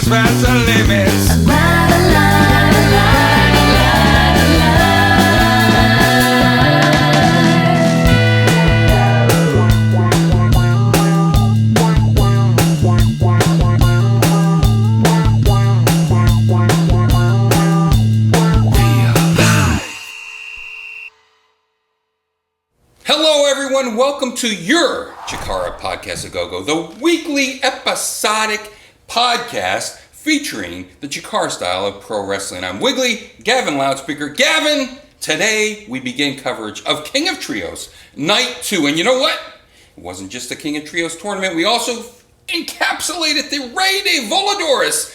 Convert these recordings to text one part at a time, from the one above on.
past the limits. Hello everyone, welcome to your CHIKARA Podcast-A-Go-Go, the weekly episodic podcast featuring the CHIKARA style of pro wrestling. I'm Wiggly, Gavin Loudspeaker. Gavin, today we begin coverage of King of Trios Night 2. And you know what? It wasn't just the King of Trios tournament. We also encapsulated the Rey de Voladores,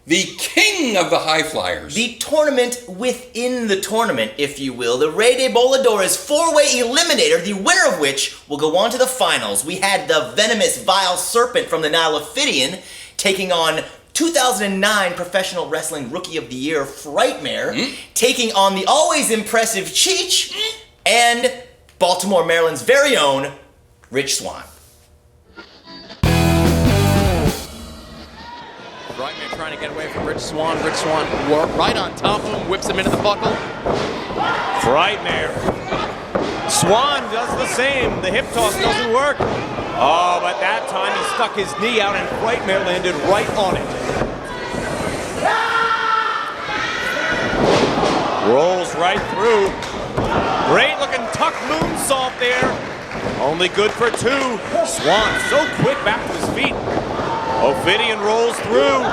the king of the high flyers. The tournament within the tournament, if you will. The Rey de Voladores four-way eliminator, the winner of which will go on to the finals. We had the venomous, vile serpent from the Nile Ophidian taking on 2009 Professional Wrestling Rookie of the Year, Frightmare, taking on the always impressive Cheech, and Baltimore, Maryland's very own Rich Swann. Frightmare trying to get away from Rich Swann. Rich Swann right on top of him, whips him into the buckle. Frightmare. Swann does the same. The hip toss doesn't work. Oh, but that time he stuck his knee out and Frightmare landed right on it. Rolls right through. Great looking tuck moonsault there. Only good for two. Swann so quick back to his feet. Ophidian rolls through,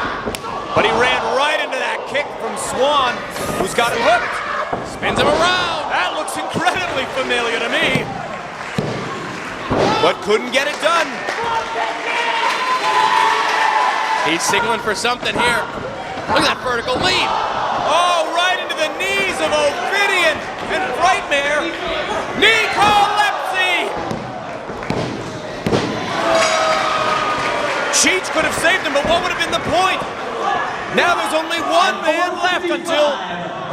but he ran right into that kick from Swann, who's got him hooked. Spins him around. That looks incredibly familiar to me, but couldn't get it done. He's signaling for something here. Look at that vertical leap. Oh, right into the knees of Ophidian and Frightmare. Knee collapse. Cheech could have saved him, but what would have been the point? Now there's only one man left until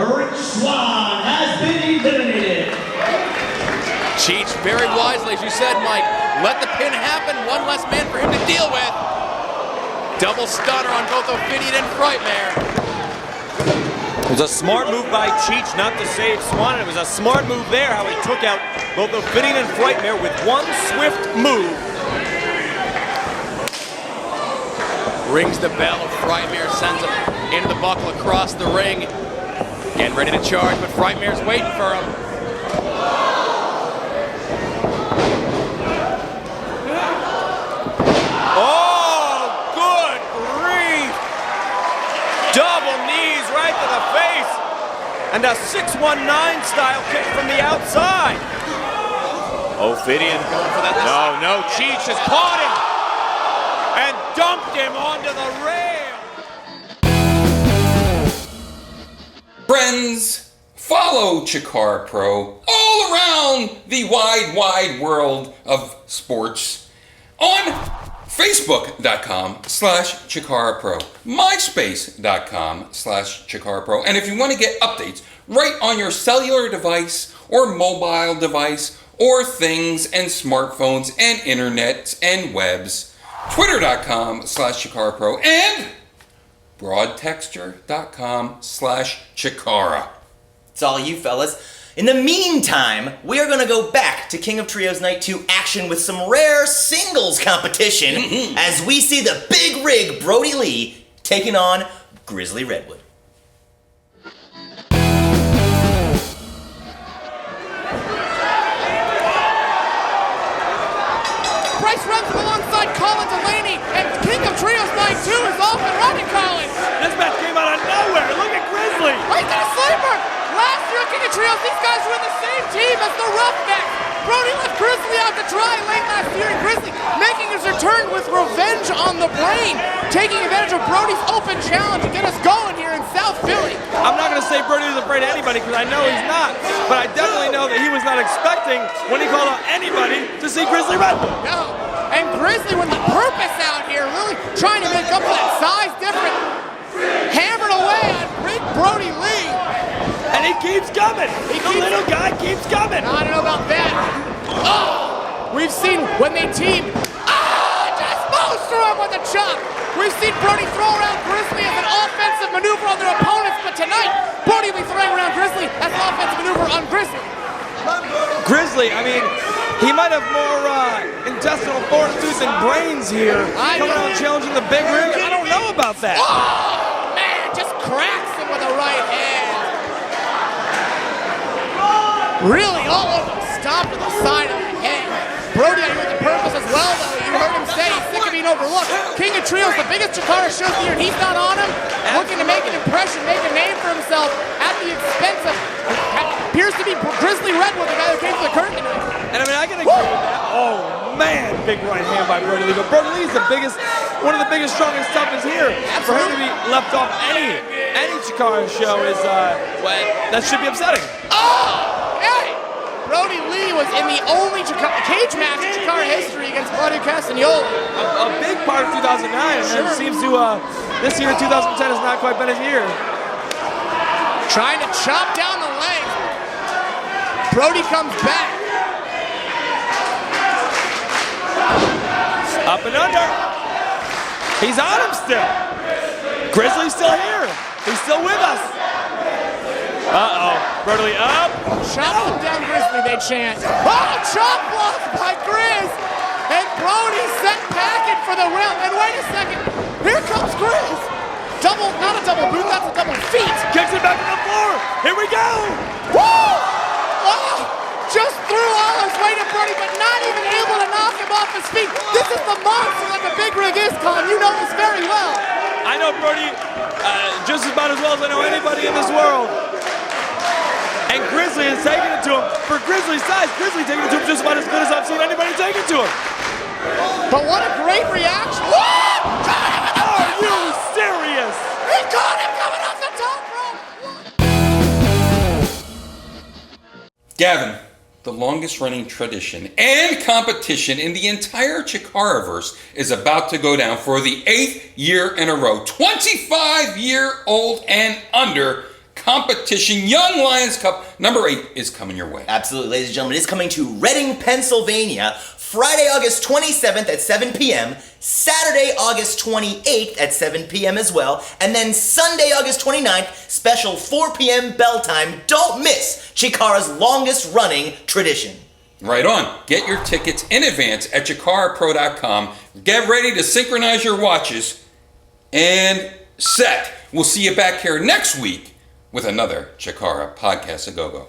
Rich Swann has been eliminated. Cheech very wisely, as you said, Mike, let the pin happen. One less man for him to deal with. Double stunner on both Ophidian and Frightmare. It was a smart move by Cheech not to save Swann, and it was a smart move there how he took out both Ophidian and Frightmare with one swift move. Rings the bell of Frightmare, sends him into the buckle across the ring. Getting ready to charge, but Frightmare's waiting for him. Oh, good grief! Double knees right to the face. And a 619 style kick from the outside. Ophidian Going for that. No, Cheech has caught him and dumped him onto the rail. Friends, follow CHIKARA Pro all around the wide world of sports on Facebook.com/CHIKARA Pro, MySpace.com/CHIKARA Pro, and if you want to get updates right on your cellular device or mobile device or things and smartphones and internets and webs, Twitter.com/CHIKARA Pro and Broadtexture.com/CHIKARA. It's all you fellas. In the meantime, we are going to go back to King of Trios Night 2 action with some rare singles competition as we see the big rig Brodie Lee taking on Grizzly Redwood. Bryce runs alongside Colin Delaney, and King of Trios Night 2 is off and running, Colin. This match came out of nowhere. Look at Grizzly. Oh, he's got a sleeper. Last year at King of Trios, these guys were in the same team as the Roughnecks. Brodie left Grizzly out to dry late last year, and Grizzly making his return with revenge on the brain, taking advantage of Brodie's open challenge to get us going here in South Philly. I'm not going to say Brodie is afraid of anybody because I know he's not, but I definitely know that he was not expecting when he called out anybody to see Grizzly Redwood. No, and Grizzly with the purpose out here, really trying to make up for that size difference, hammered away on big Brodie Lee. And he keeps coming. The little guy keeps coming. I don't know about that. Oh, we've seen when they team. Ah, just most through him with a chop. We've seen Brodie throw around Grizzly maneuver on their opponents, but tonight, Brodie will be throwing around Grizzly as an offensive maneuver on Grizzly. Grizzly, I mean, he might have more intestinal fortitude than brains here. Coming out and challenging the big rig. I don't know about that. Oh, man, just cracks him with a right hand. Really all over the stomp to the side of the head. Brodie out here with the purpose as well, though. You heard him say he's sick of being overlooked. King of Trios, the biggest Chikara show of the year, and he's not on him. Looking to make an impression, make a name for himself at the expense of, appears to be Grizzly Redwood, the guy who came to the curtain tonight. And I mean, I can agree with that. Oh, man, big right hand by Brodie Lee. But Brodie Lee is one of the biggest, strongest, toughest here. For him to be left off any Chikara show is, that should be upsetting. Oh! Hey! Brodie Lee was in the only cage match in Chikara history against Claudio Castagnoli. A big part of 2009, and it seems to, this year, 2010, has not quite been his year. Trying to chop down the leg. Brodie comes back. Up and under. He's on him still. Grizzly's still here. He's still with us. Uh-oh. Brodie Lee up. Chop him down, Grizzly, they chant. Oh, chop block by Grizz. And Brodie sent packing for the win. And wait a second. Here comes Grizz. Double, not a double boot, that's a double feet. Kicks it back to the floor. Here we go. Woo! Oh, just threw all his weight at Brodie, but not even able to knock him off his feet. This is the monster that the big rig is, Con. You know this very well. I know Brodie just about as well as I know anybody in this world. And Grizzly is taking it to him. For Grizzly's size, Grizzly taking it to him just about as good as I've seen anybody take it to him. But what a great reaction. What? Are you serious? He caught him coming off the top rope. Gavin, the longest running tradition and competition in the entire Chikaraverse is about to go down for the 8th year in a row. 25-year-old and under competition. Young Lions Cup number 8 is coming your way. Absolutely, ladies and gentlemen. It is coming to Reading, Pennsylvania, Friday, August 27th at 7 p.m., Saturday, August 28th at 7 p.m. as well, and then Sunday, August 29th, special 4 p.m. bell time. Don't miss Chikara's longest running tradition. Right on. Get your tickets in advance at CHIKARAPro.com. Get ready to synchronize your watches and set. We'll see you back here next week with another CHIKARA Podcast-A-Go-Go.